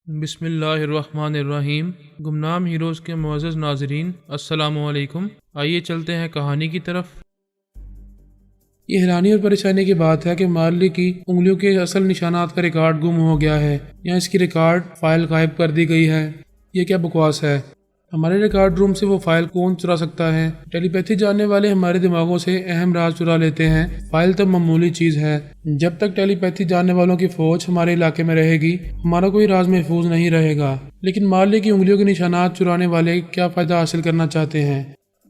بسم اللہ الرحمن الرحیم۔ گمنام ہیروز کے معزز ناظرین، السلام علیکم۔ آئیے چلتے ہیں کہانی کی طرف۔ یہ حیرانی اور پریشانی کی بات ہے کہ مارلی کی انگلیوں کے اصل نشانات کا ریکارڈ گم ہو گیا ہے یا اس کی ریکارڈ فائل غائب کر دی گئی ہے۔ یہ کیا بکواس ہے؟ ہمارے ریکارڈ روم سے وہ فائل کون چرا سکتا ہے؟ ٹیلی پیتھی جاننے والے ہمارے دماغوں سے اہم راز چرا لیتے ہیں۔ فائل تو معمولی چیز ہے۔ جب تک ٹیلی پیتھی جاننے والوں کی فوج ہمارے علاقے میں رہے گی، ہمارا کوئی راز محفوظ نہیں رہے گا۔ لیکن مارلی کی انگلیوں کے نشانات چرانے والے کیا فائدہ حاصل کرنا چاہتے ہیں؟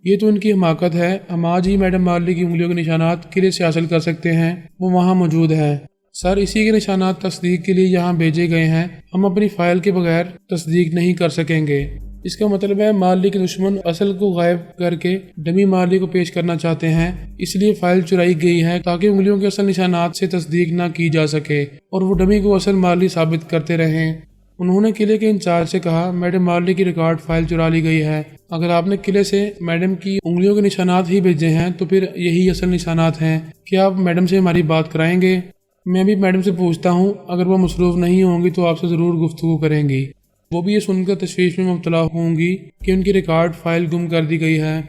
یہ تو ان کی حماقت ہے۔ ہم آج ہی میڈم مارلی کی انگلیوں کے نشانات قلعے سے حاصل کر سکتے ہیں۔ وہ وہاں موجود ہے سر۔ اسی کے نشانات تصدیق کے لیے یہاں بھیجے گئے ہیں۔ ہم اپنی فائل کے بغیر تصدیق نہیں کر سکیں گے۔ اس کا مطلب ہے مارلی کے دشمن اصل کو غائب کر کے ڈمی مارلی کو پیش کرنا چاہتے ہیں۔ اس لیے فائل چرائی گئی ہے تاکہ انگلیوں کے اصل نشانات سے تصدیق نہ کی جا سکے اور وہ ڈمی کو اصل مارلی ثابت کرتے رہیں۔ انہوں نے قلعے کے انچارج سے کہا، میڈم مارلی کی ریکارڈ فائل چرا لی گئی ہے۔ اگر آپ نے قلعے سے میڈم کی انگلیوں کے نشانات ہی بھیجے ہیں تو پھر یہی اصل نشانات ہیں۔ کیا آپ میڈم سے ہماری بات کرائیں گے؟ میں بھی میڈم سے پوچھتا ہوں، اگر وہ مصروف نہیں ہوں گی تو آپ سے ضرور گفتگو کریں گی۔ وہ بھی یہ سن کر تشویش میں مبتلا ہوں گی کہ ان کی ریکارڈ فائل گم کر دی گئی ہے۔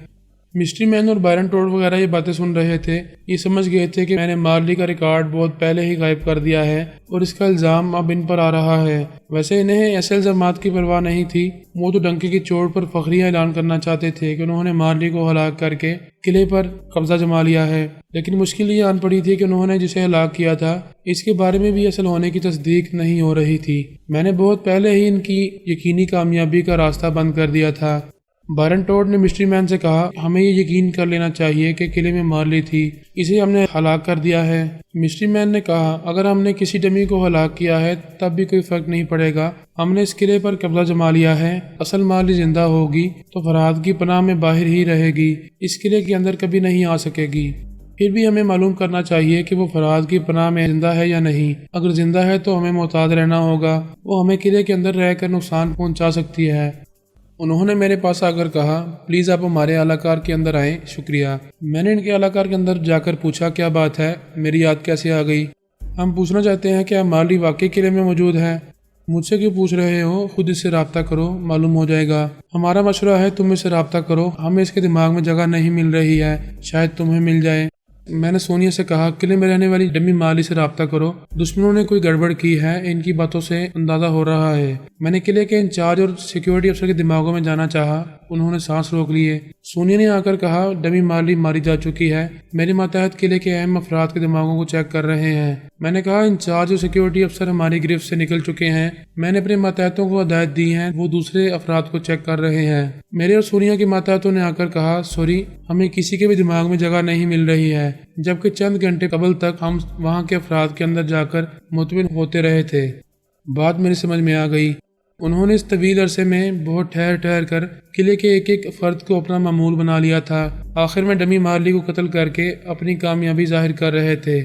مسٹری مین اور بائرن ٹوڈ وغیرہ یہ باتیں سن رہے تھے۔ یہ سمجھ گئے تھے کہ میں نے مارلی کا ریکارڈ بہت پہلے ہی غائب کر دیا ہے اور اس کا الزام اب ان پر آ رہا ہے۔ ویسے انہیں ایسے الزامات کی پرواہ نہیں تھی۔ وہ تو ڈنکے کی چوٹ پر فخریہ اعلان کرنا چاہتے تھے کہ انہوں نے مارلی کو ہلاک کر کے قلعے پر قبضہ جما لیا ہے۔ لیکن مشکل یہ آن پڑی تھی کہ انہوں نے جسے ہلاک کیا تھا اس کے بارے میں بھی اصل ہونے کی تصدیق نہیں ہو رہی تھی۔ میں نے بہت پہلے ہی ان کی یقینی کامیابی کا راستہ بند کر دیا تھا۔ بائرن ٹوڈ نے مسٹری مین سے کہا، ہمیں یہ یقین کر لینا چاہیے کہ قلعے میں مارلی تھی، اسے ہم نے ہلاک کر دیا ہے۔ مسٹری مین نے کہا، اگر ہم نے کسی ڈمی کو ہلاک کیا ہے تب بھی کوئی فرق نہیں پڑے گا۔ ہم نے اس قلعے پر قبضہ جما لیا ہے۔ اصل مارلی زندہ ہوگی تو فرہاد کی پناہ میں باہر ہی رہے گی، اس قلعے کے اندر کبھی نہیں آ سکے گی۔ پھر بھی ہمیں معلوم کرنا چاہیے کہ وہ فرہاد کی پناہ میں زندہ ہے یا نہیں۔ اگر زندہ ہے تو ہمیں محتاط رہنا ہوگا، وہ ہمیں قلعے کے اندر رہ کر نقصان پہنچا سکتی ہے۔ انہوں نے میرے پاس آ کر کہا، پلیز آپ ہمارے اعلیٰ کار کے اندر آئیں، شکریہ۔ میں نے ان کے اعلیٰ کار کے اندر جا کر پوچھا، کیا بات ہے؟ میری یاد کیسے آ گئی؟ ہم پوچھنا چاہتے ہیں کہ مارلی واقعی قلعے میں موجود ہے۔ مجھ سے کیوں پوچھ رہے ہو؟ خود اس سے رابطہ کرو، معلوم ہو جائے گا۔ ہمارا مشورہ ہے تم اس سے رابطہ کرو، ہمیں اس کے دماغ میں جگہ نہیں مل رہی ہے، شاید تمہیں مل جائے۔ میں نے سونیا سے کہا، قلعے میں رہنے والی ڈمی مارلی سے رابطہ کرو، دشمنوں نے کوئی گڑبڑ کی ہے، ان کی باتوں سے اندازہ ہو رہا ہے۔ میں نے قلعے کے انچارج اور سیکیورٹی افسر کے دماغوں میں جانا چاہا، انہوں نے سانس روک لیے۔ سونیا نے آ کر کہا، ڈمی مارلی ماری جا چکی ہے، میرے ماتحت قلعے کے اہم افراد کے دماغوں کو چیک کر رہے ہیں۔ میں نے کہا، انچارج اور سیکیورٹی افسر ہماری گرفت سے نکل چکے ہیں، میں نے اپنے ماتحتوں کو ہدایت دی ہیں، وہ دوسرے افراد کو چیک کر رہے ہیں۔ میرے اور سونیا کے ماتحتوں نے آ کر کہا، سوری، ہمیں کسی کے بھی دماغ میں جگہ نہیں مل رہی ہے، جبکہ چند گھنٹے قبل تک ہم وہاں کے افراد کے اندر جا کر مطمئن ہوتے رہے تھے۔ بات میری سمجھ میں آ گئی۔ انہوں نے اس طویل عرصے میں بہت ٹھہر کر قلعے کے ایک ایک فرد کو اپنا معمول بنا لیا تھا۔ آخر میں ڈمی مارلی کو قتل کر کے اپنی کامیابی ظاہر کر رہے تھے۔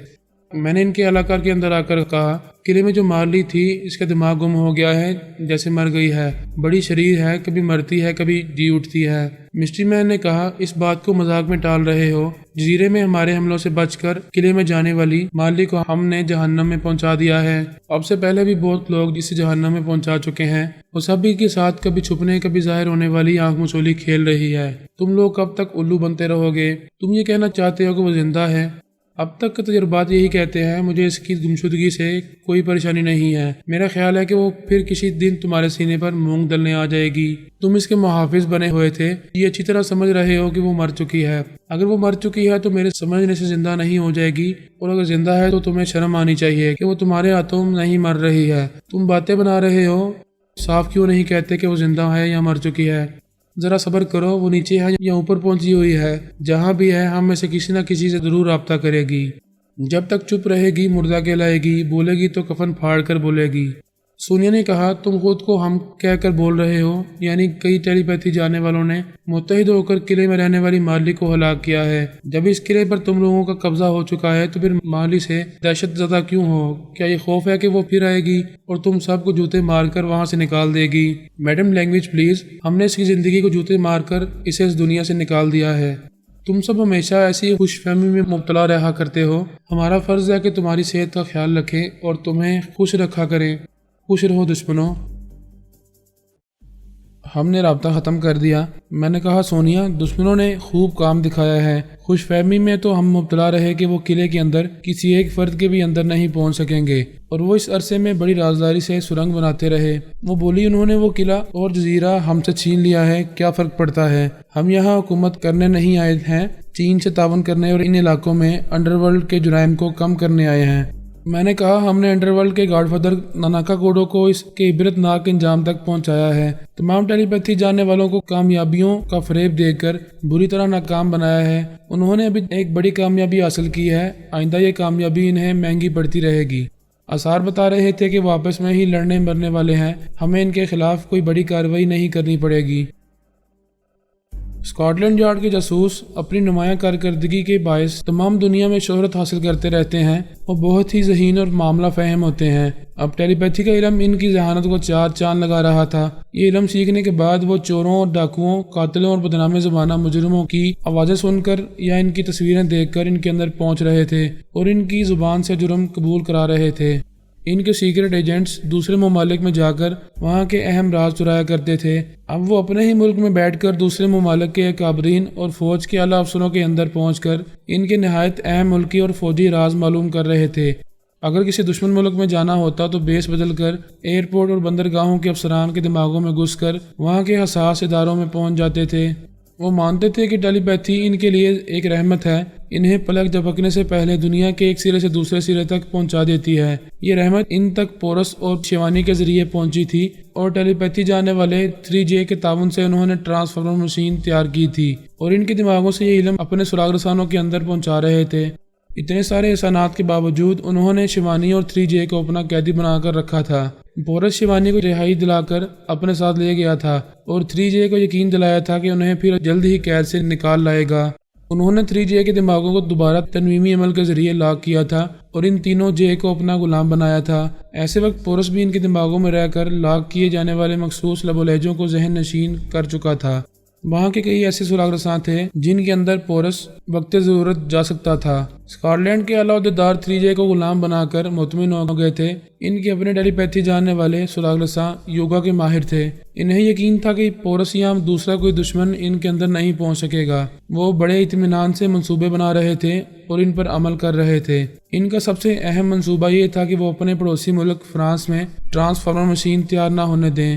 میں نے ان کے علاقہ کے اندر آ کر کہا، قلعے میں جو مارلی تھی اس کا دماغ گم ہو گیا ہے، جیسے مر گئی ہے، بڑی شریر ہے، کبھی مرتی ہے کبھی جی اٹھتی ہے۔ مسٹری مین نے کہا، اس بات کو مذاق میں ٹال رہے ہو؟ جزیرے میں ہمارے حملوں سے بچ کر قلعے میں جانے والی مارلی کو ہم نے جہنم میں پہنچا دیا ہے۔ اب سے پہلے بھی بہت لوگ جسے جہنم میں پہنچا چکے ہیں۔ وہ سبھی کے ساتھ کبھی چھپنے کبھی ظاہر ہونے والی آنکھ مچولی کھیل رہی ہے۔ تم لوگ کب تک الو بنتے رہو گے؟ تم یہ کہنا چاہتے ہو کہ وہ زندہ ہے؟ اب تک کے تجربات یہی کہتے ہیں، مجھے اس کی گمشدگی سے کوئی پریشانی نہیں ہے۔ میرا خیال ہے کہ وہ پھر کسی دن تمہارے سینے پر مونگ ڈلنے آ جائے گی۔ تم اس کے محافظ بنے ہوئے تھے، یہ اچھی طرح سمجھ رہے ہو کہ وہ مر چکی ہے۔ اگر وہ مر چکی ہے تو میرے سمجھنے سے زندہ نہیں ہو جائے گی، اور اگر زندہ ہے تو تمہیں شرم آنی چاہیے کہ وہ تمہارے ہاتھوں نہیں مر رہی ہے۔ تم باتیں بنا رہے ہو، صاف کیوں نہیں کہتے کہ وہ زندہ ہے یا مر چکی ہے؟ ذرا صبر کرو، وہ نیچے ہے یا اوپر پہنچی ہوئی ہے، جہاں بھی ہے ہم میں سے کسی نہ کسی سے ضرور رابطہ کرے گی۔ جب تک چپ رہے گی مردہ کہلائے گی، بولے گی تو کفن پھاڑ کر بولے گی۔ سونیا نے کہا، تم خود کو ہم کہہ کر بول رہے ہو، یعنی کئی ٹیلی پیتھی جانے والوں نے متحد ہو کر قلعے میں رہنے والی مارلی کو ہلاک کیا ہے۔ جب اس قلعے پر تم لوگوں کا قبضہ ہو چکا ہے تو پھر مارلی سے دہشت زدہ کیوں ہو؟ کیا یہ خوف ہے کہ وہ پھر آئے گی اور تم سب کو جوتے مار کر وہاں سے نکال دے گی؟ میڈم لینگویج پلیز، ہم نے اس کی زندگی کو جوتے مار کر اسے اس دنیا سے نکال دیا ہے۔ تم سب ہمیشہ ایسی خوش فہمی میں مبتلا رہا کرتے ہو۔ ہمارا فرض ہے کہ تمہاری صحت کا خیال رکھیں اور تمہیں خوش رکھا کریں۔ خوش رہو دشمنوں۔ ہم نے رابطہ ختم کر دیا۔ میں نے کہا سونیا، دشمنوں نے خوب کام دکھایا ہے۔ خوش فہمی میں تو ہم مبتلا رہے کہ وہ قلعے کے اندر کسی ایک فرد کے بھی اندر نہیں پہنچ سکیں گے، اور وہ اس عرصے میں بڑی رازداری سے سرنگ بناتے رہے۔ وہ بولی انہوں نے وہ قلعہ اور جزیرہ ہم سے چھین لیا ہے، کیا فرق پڑتا ہے؟ ہم یہاں حکومت کرنے نہیں آئے ہیں، چین سے تعاون کرنے اور ان علاقوں میں انڈر ورلڈ کے جرائم کو کم کرنے آئے ہیں۔ میں نے کہا ہم نے انڈر ورلڈ کے گاڈ فادر ناناکا کوڈو کو اس کے عبرت ناک انجام تک پہنچایا ہے، تمام ٹیلی پیتھی جاننے والوں کو کامیابیوں کا فریب دے کر بری طرح ناکام بنایا ہے۔ انہوں نے ابھی ایک بڑی کامیابی حاصل کی ہے، آئندہ یہ کامیابی انہیں مہنگی پڑتی رہے گی۔ آثار بتا رہے تھے کہ وہ آپس میں ہی لڑنے مرنے والے ہیں، ہمیں ان کے خلاف کوئی بڑی کارروائی نہیں کرنی پڑے گی۔ اسکاٹ لینڈ یارڈ کے جاسوس اپنی نمایاں کارکردگی کے باعث تمام دنیا میں شہرت حاصل کرتے رہتے ہیں، وہ بہت ہی ذہین اور معاملہ فہم ہوتے ہیں۔ اب ٹیلی پیتھی کا علم ان کی ذہانت کو چار چاند لگا رہا تھا۔ یہ علم سیکھنے کے بعد وہ چوروں اور ڈاکوؤں، قاتلوں اور بدنام زمانہ مجرموں کی آوازیں سن کر یا ان کی تصویریں دیکھ کر ان کے اندر پہنچ رہے تھے اور ان کی زبان سے جرم قبول کرا رہے تھے۔ ان کے سیکرٹ ایجنٹس دوسرے ممالک میں جا کر وہاں کے اہم راز چرایا کرتے تھے۔ اب وہ اپنے ہی ملک میں بیٹھ کر دوسرے ممالک کے اکابرین اور فوج کے اعلیٰ افسروں کے اندر پہنچ کر ان کے نہایت اہم ملکی اور فوجی راز معلوم کر رہے تھے۔ اگر کسی دشمن ملک میں جانا ہوتا تو بیس بدل کر ایئرپورٹ اور بندرگاہوں کے افسران کے دماغوں میں گھس کر وہاں کے حساس اداروں میں پہنچ جاتے تھے۔ وہ مانتے تھے کہ ٹیلی پیتھی ان کے لیے ایک رحمت ہے، انہیں پلک جھپکنے سے پہلے دنیا کے ایک سرے سے دوسرے سرے تک پہنچا دیتی ہے۔ یہ رحمت ان تک پورس اور شیوانی کے ذریعے پہنچی تھی، اور ٹیلی پیتھی جاننے والے 3J کے تعاون سے انہوں نے ٹرانسفارمر مشین تیار کی تھی اور ان کے دماغوں سے یہ علم اپنے سراغ رسانوں کے اندر پہنچا رہے تھے۔ اتنے سارے احسانات کے باوجود انہوں نے شیوانی اور 3J کو اپنا قیدی بنا کر رکھا تھا۔ پورس شیوانی کو رہائی دلا کر اپنے ساتھ لے گیا تھا اور 3J کو یقین دلایا تھا کہ انہیں پھر جلد ہی قید سے نکال لائے گا۔ انہوں نے 3J کے دماغوں کو دوبارہ تنویمی عمل کے ذریعے لاک کیا تھا اور ان تینوں J کو اپنا غلام بنایا تھا۔ ایسے وقت پورس بھی ان کے دماغوں میں رہ کر لاک کیے جانے والے مخصوص لب و لہجوں کو ذہن نشین کر چکا تھا۔ وہاں کے کئی ایسے سراغ رساں تھے جن کے اندر پورس وقت ضرورت جا سکتا تھا۔ اسکاٹ لینڈ کے اعلیٰ عہدیدار 3J کو غلام بنا کر مطمئن ہو گئے تھے۔ ان کے اپنے ٹیلی پیتھی جاننے والے سراغ رساں یوگا کے ماہر تھے۔ انہیں یقین تھا کہ پورس یا دوسرا کوئی دشمن ان کے اندر نہیں پہنچ سکے گا۔ وہ بڑے اطمینان سے منصوبے بنا رہے تھے اور ان پر عمل کر رہے تھے۔ ان کا سب سے اہم منصوبہ یہ تھا کہ وہ اپنے پڑوسی ملک فرانس میں ٹرانسفارمر مشین تیار نہ ہونے دیں۔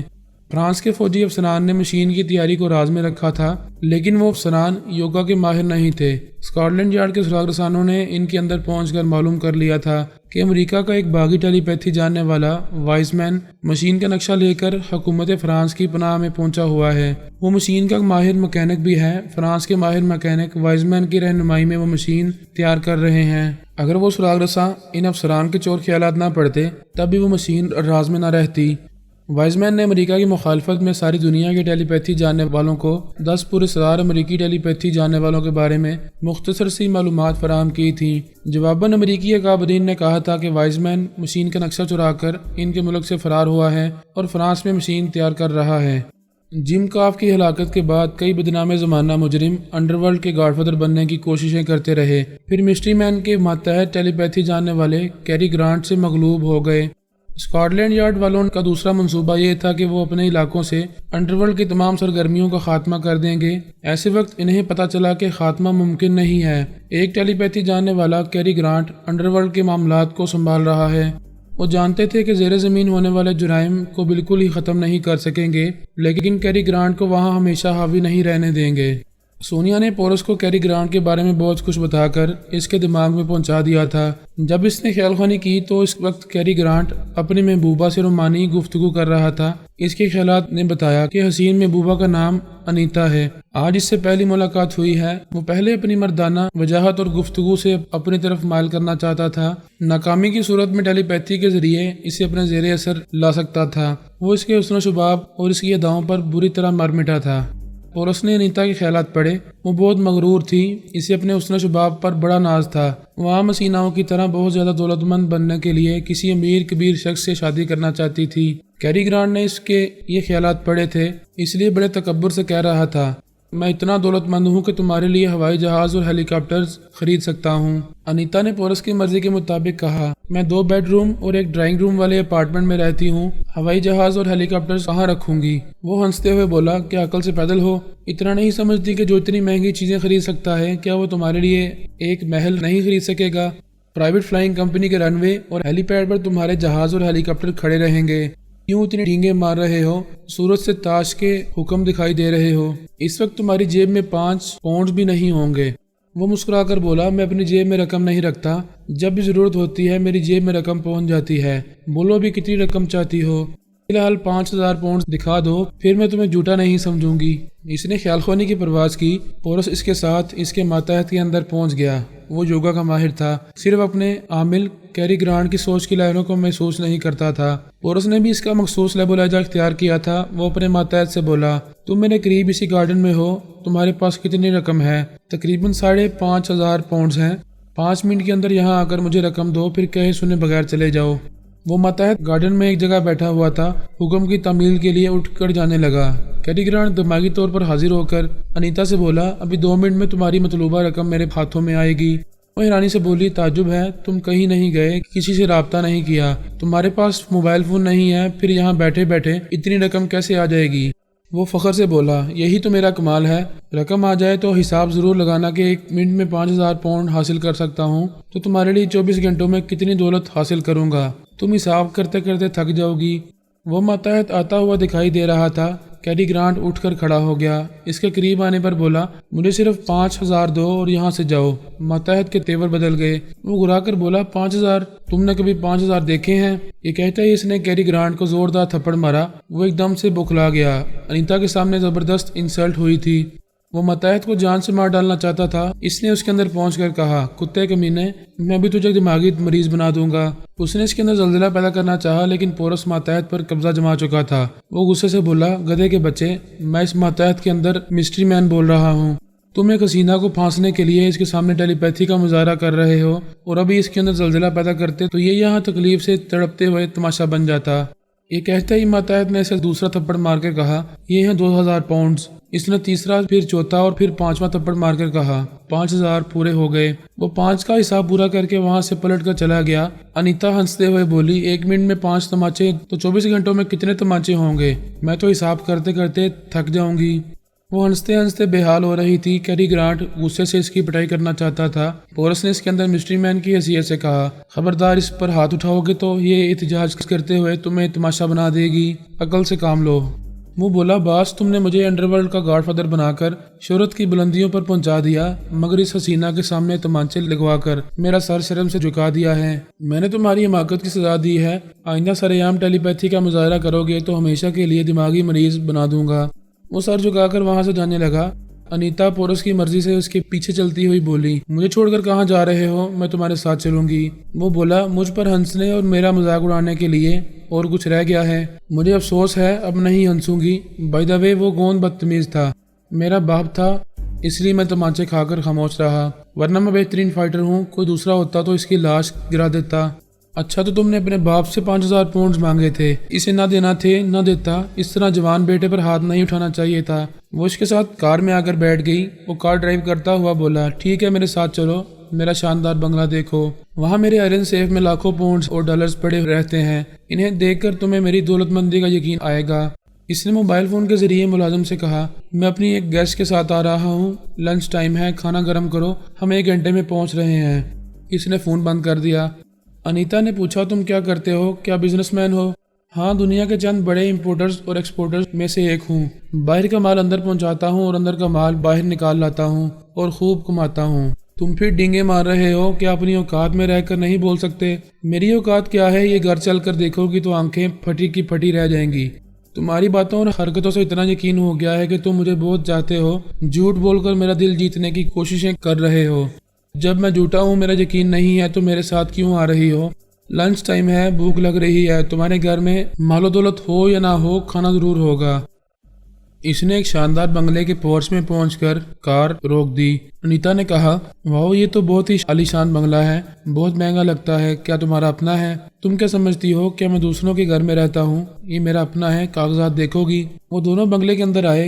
فرانس کے فوجی افسران نے مشین کی تیاری کو راز میں رکھا تھا، لیکن وہ افسران یوگا کے ماہر نہیں تھے۔ اسکاٹ لینڈ یارڈ کے سراغ رسانوں نے ان کے اندر پہنچ کر معلوم کر لیا تھا کہ امریکہ کا ایک باغی ٹیلی پیتھی جاننے والا وائز مین مشین کا نقشہ لے کر حکومت فرانس کی پناہ میں پہنچا ہوا ہے۔ وہ مشین کا ماہر مکینک بھی ہے۔ فرانس کے ماہر مکینک وائز مین کی رہنمائی میں وہ مشین تیار کر رہے ہیں۔ اگر وہ سراغ رساں ان افسران کے چور خیالات نہ پڑتے تب بھی وہ مشین راز میں نہ رہتی۔ وائز مین نے امریکہ کی مخالفت میں ساری دنیا کے ٹیلی پیتھی جاننے والوں کو 10 پراسرار امریکی ٹیلی پیتھی جاننے والوں کے بارے میں مختصر سی معلومات فراہم کی تھیں۔ جواباً امریکی اکابرین نے کہا تھا کہ وائز مین مشین کا نقشہ چرا کر ان کے ملک سے فرار ہوا ہے اور فرانس میں مشین تیار کر رہا ہے۔ جم کاف کی ہلاکت کے بعد کئی بدنام زمانہ مجرم انڈر ورلڈ کے گاڈ فادر بننے کی کوششیں کرتے رہے، پھر مسٹری مین کے ماتحت ٹیلی پیتھی جاننے والے کیری گرانٹ سے مغلوب ہو گئے۔ اسکاٹ لینڈ یارڈ والوں کا دوسرا منصوبہ یہ تھا کہ وہ اپنے علاقوں سے انڈر ورلڈ کی تمام سرگرمیوں کا خاتمہ کر دیں گے۔ ایسے وقت انہیں پتہ چلا کہ خاتمہ ممکن نہیں ہے۔ ایک ٹیلی پیتھی جاننے والا کیری گرانٹ انڈر ورلڈ کے معاملات کو سنبھال رہا ہے۔ وہ جانتے تھے کہ زیر زمین ہونے والے جرائم کو بالکل ہی ختم نہیں کر سکیں گے، لیکن کیری گرانٹ کو وہاں ہمیشہ حاوی نہیں رہنے دیں گے۔ سونیا نے پورس کو کیری گرانٹ کے بارے میں بہت کچھ بتا کر اس کے دماغ میں پہنچا دیا تھا۔ جب اس نے خیال خوانی کی تو اس وقت کیری گرانٹ اپنی محبوبہ سے رومانی گفتگو کر رہا تھا۔ اس کے خیالات نے بتایا کہ حسین محبوبہ کا نام انیتا ہے۔ آج اس سے پہلی ملاقات ہوئی ہے۔ وہ پہلے اپنی مردانہ وجاہت اور گفتگو سے اپنی طرف مائل کرنا چاہتا تھا۔ ناکامی کی صورت میں ٹیلی پیتھی کے ذریعے اسے اپنے زیر اثر لا سکتا تھا۔ وہ اس کے حسن و شباب اور اس کی اداؤں پر بری طرح مر مٹا تھا۔ پورس نے انیتا کے خیالات پڑھے۔ وہ بہت مغرور تھی، اسے اپنے حسن و شباب پر بڑا ناز تھا۔ وہ عام حسیناؤں کی طرح بہت زیادہ دولت مند بننے کے لیے کسی امیر کبیر شخص سے شادی کرنا چاہتی تھی۔ کیری گرانٹ نے اس کے یہ خیالات پڑھے تھے، اس لیے بڑے تکبر سے کہہ رہا تھا، میں اتنا دولت مند ہوں کہ تمہارے لیے ہوائی جہاز اور ہیلی کاپٹرز خرید سکتا ہوں۔ انیتا نے پورس کی مرضی کے مطابق کہا، میں 2 بیڈ روم اور ایک ڈرائنگ روم والے اپارٹمنٹ میں رہتی ہوں، ہوائی جہاز اور ہیلی کاپٹرز کہاں رکھوں گی؟ وہ ہنستے ہوئے بولا، کیا عقل سے پیدل ہو؟ اتنا نہیں سمجھتی کہ جو اتنی مہنگی چیزیں خرید سکتا ہے کیا وہ تمہارے لیے ایک محل نہیں خرید سکے گا؟ پرائیویٹ فلائنگ کمپنی کے رن وے اور ہیلی پیڈ پر تمہارے جہاز اور ہیلی کاپٹر کھڑے رہیں گے، کیوں اتنی ڈھینگے مار رہے ہو؟ سورج سے تاش کے حکم دکھائی دے رہے ہو، اس وقت تمہاری جیب میں 5 پاؤنڈ بھی نہیں ہوں گے۔ وہ مسکرا کر بولا، میں اپنی جیب میں رقم نہیں رکھتا، جب بھی ضرورت ہوتی ہے میری جیب میں رقم پہنچ جاتی ہے، بولو بھی کتنی رقم چاہتی ہو؟ فی الحال 5000 پاؤنڈ دکھا دو، پھر میں تمہیں جھوٹا نہیں سمجھوں گی۔ اس نے خیال خوانی کی پرواز کی۔ پورس اس کے ساتھ اس کے ماتحت کے اندر پہنچ گیا۔ وہ یوگا کا ماہر تھا، صرف اپنے عامل کیری گرانٹ کی سوچ کی لہروں کو محسوس نہیں کرتا تھا۔ پورس نے بھی اس کا مخصوص لہب و لہجہ اختیار کیا تھا۔ وہ اپنے ماتحت سے بولا، تم میرے قریب اسی گارڈن میں ہو، تمہارے پاس کتنی رقم ہے؟ تقریباً 5500 پاؤنڈز ہیں۔ 5 منٹ کے اندر یہاں آ کر مجھے رقم دو، پھر کہے سنے بغیر چلے جاؤ۔ وہ ماتحت گارڈن میں ایک جگہ بیٹھا ہوا تھا، حکم کی تعمیل کے لیے اٹھ کر جانے لگا۔ کیری گرانٹ دماغی طور پر حاضر ہو کر انیتا سے بولا، ابھی 2 منٹ میں تمہاری مطلوبہ رقم میرے ہاتھوں میں آئے گی۔ وہ حیرانی سے بولی، تعجب ہے، تم کہیں نہیں گئے، کسی سے رابطہ نہیں کیا، تمہارے پاس موبائل فون نہیں ہے، پھر یہاں بیٹھے بیٹھے اتنی رقم کیسے آ جائے گی؟ وہ فخر سے بولا، یہی تو میرا کمال ہے، رقم آ جائے تو حساب ضرور لگانا کہ 1 منٹ میں 5000 پاؤنڈ حاصل کر سکتا ہوں تو تمہارے لیے 24 گھنٹوں میں کتنی دولت حاصل کروں گا، تم حساب کرتے کرتے تھک جاؤ گی۔ وہ ماتحت آتا ہوا دکھائی دے رہا تھا۔ کیری گرانٹ اٹھ کر کھڑا ہو گیا، اس کے قریب آنے پر بولا، مجھے صرف 5000 دو اور یہاں سے جاؤ۔ ماتحت کے تیور بدل گئے۔ وہ گھرا کر بولا، 5000؟ تم نے کبھی 5000 دیکھے ہیں؟ یہ کہتا ہی اس نے کیری گرانٹ کو زوردار تھپڑ مارا۔ وہ ایک دم سے بوکھلا گیا۔ انیتا کے سامنے زبردست انسلٹ ہوئی تھی۔ وہ ماتحت کو جان سے مار ڈالنا چاہتا تھا۔ اس نے اس کے اندر پہنچ کر کہا، کتے کمینے، میں بھی تجھے دماغی مریض بنا دوں گا۔ اس نے اس کے اندر زلزلہ پیدا کرنا چاہا، لیکن پورس ماتحت پر قبضہ جما چکا تھا۔ وہ غصے سے بولا، گدھے کے بچے، میں اس ماتحت کے اندر مسٹری مین بول رہا ہوں۔ تم ایک حسینہ کو پھانسنے کے لیے اس کے سامنے ٹیلی پیتھی کا مظاہرہ کر رہے ہو، اور ابھی اس کے اندر زلزلہ پیدا کرتے تو یہ یہاں تکلیف سے تڑپتے ہوئے تماشا بن جاتا۔ یہ کہتے ہی ماتحت نے اسے دوسرا تھپڑ مار کر کہا، یہ ہیں 2000 پاؤنڈز۔ اس نے تیسرا، پھر چوتھا اور پھر 5واں تھپڑ مار کر کہا، 5000 پورے ہو گئے۔ وہ 5 کا حساب پورا کر کے وہاں سے پلٹ کر چلا گیا۔ انیتا ہنستے ہوئے بولی، 1 منٹ میں 5 تماچے تو 24 گھنٹوں میں کتنے تماچے ہوں گے؟ میں تو حساب کرتے کرتے تھک جاؤں گی۔ وہ ہنستے ہنستے بے حال ہو رہی تھی۔ کیری گرانٹ غصے سے اس کی پٹائی کرنا چاہتا تھا۔ پورس نے اس کے اندر مسٹری مین کی حیثیت سے کہا، خبردار اس پر ہاتھ اٹھاؤ گے تو یہ احتجاج کرتے ہوئے تمہیں تماشا بنا دے گی، عقل سے کام لو۔ وہ بولا، باس تم نے مجھے انڈر ورلڈ کا گاڈ فادر بنا کر شہرت کی بلندیوں پر پہنچا دیا، مگر اس حسینہ کے سامنے تمانچے لگوا کر میرا سر شرم سے جھکا دیا ہے۔ میں نے تمہاری حماقت کی سزا دی ہے۔ آئندہ سر عام ٹیلی پیتھی کا مظاہرہ کرو گے تو ہمیشہ کے لیے دماغی مریض بنا دوں گا۔ وہ سر جھکا کر وہاں سے جانے لگا۔ انیتا پورس کی مرضی سے اس کے پیچھے چلتی ہوئی بولی، مجھے چھوڑ کر کہاں جا رہے ہو؟ میں تمہارے ساتھ چلوں گی۔ وہ بولا، مجھ پر ہنسنے اور میرا مذاق اڑانے کے لیے اور کچھ رہ گیا ہے؟ مجھے افسوس ہے، اب نہیں ہنسوں گی۔ بائی دا وے، وہ گون بدتمیز تھا، میرا باپ تھا، اس لیے میں تمانچے کھا کر خاموش رہا، ورنہ میں بہترین فائٹر ہوں، کوئی دوسرا ہوتا تو اس کی لاش گرا دیتا۔ اچھا تو تم نے اپنے باپ سے 5000 پاؤنڈز مانگے تھے، اسے نہ دینا تھے نہ دیتا، اس طرح جوان بیٹے پر ہاتھ نہیں اٹھانا چاہیے تھا۔ وہ اس کے ساتھ کار میں آ کر بیٹھ گئی۔ وہ کار ڈرائیو کرتا ہوا بولا، ٹھیک ہے میرے ساتھ چلو، میرا شاندار بنگلہ دیکھو، وہاں میرے آئرن سیف میں لاکھوں پاؤنڈز اور ڈالرز پڑے رہتے ہیں، انہیں دیکھ کر تمہیں میری دولت مندی کا یقین آئے گا۔ اس نے موبائل فون کے ذریعے ملازم سے کہا، میں اپنی ایک گیسٹ کے ساتھ آ رہا ہوں، لنچ ٹائم ہے، کھانا گرم کرو، ہم 1 گھنٹے میں پہنچ رہے ہیں۔ اس نے فون بند کر دیا۔ انیتا نے پوچھا، تم کیا کرتے ہو؟ کیا بزنس مین ہو؟ ہاں، دنیا کے چند بڑے امپورٹرز اور ایکسپورٹرز میں سے ایک ہوں۔ باہر کا مال اندر پہنچاتا ہوں اور اندر کا مال باہر نکال لاتا ہوں اور خوب کماتا ہوں۔ تم پھر ڈینگے مار رہے ہو، کیا اپنی اوقات میں رہ کر نہیں بول سکتے؟ میری اوقات کیا ہے، یہ گھر چل کر دیکھو گی تو آنکھیں پھٹی کی پھٹی رہ جائیں گی۔ تمہاری باتوں اور حرکتوں سے اتنا یقین ہو گیا ہے کہ تم مجھے بہت چاہتے ہو، جھوٹ بول کر میرا دل جیتنے کی کوششیں کر رہے ہو۔ جب میں جھوٹا ہوں، میرا یقین نہیں ہے تو میرے ساتھ کیوں آ رہی ہو؟ لنچ ٹائم ہے، بھوک لگ رہی ہے، تمہارے گھر میں مال و دولت ہو یا نہ ہو، کھانا ضرور ہوگا۔ اس نے ایک شاندار بنگلے کے پورچ میں پہنچ کر کار روک دی۔ انیتا نے کہا، واو، یہ تو بہت ہی عالیشان بنگلہ ہے، بہت مہنگا لگتا ہے، کیا تمہارا اپنا ہے؟ تم کیا سمجھتی ہو کیا میں دوسروں کے گھر میں رہتا ہوں؟ یہ میرا اپنا ہے، کاغذات دیکھو گی۔ وہ دونوں بنگلے کے اندر آئے۔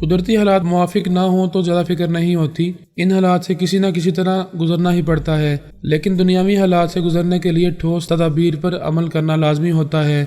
قدرتی حالات موافق نہ ہوں تو زیادہ فکر نہیں ہوتی، ان حالات سے کسی نہ کسی طرح گزرنا ہی پڑتا ہے، لیکن دنیاوی حالات سے گزرنے کے لیے ٹھوس تدابیر پر عمل کرنا لازمی ہوتا ہے۔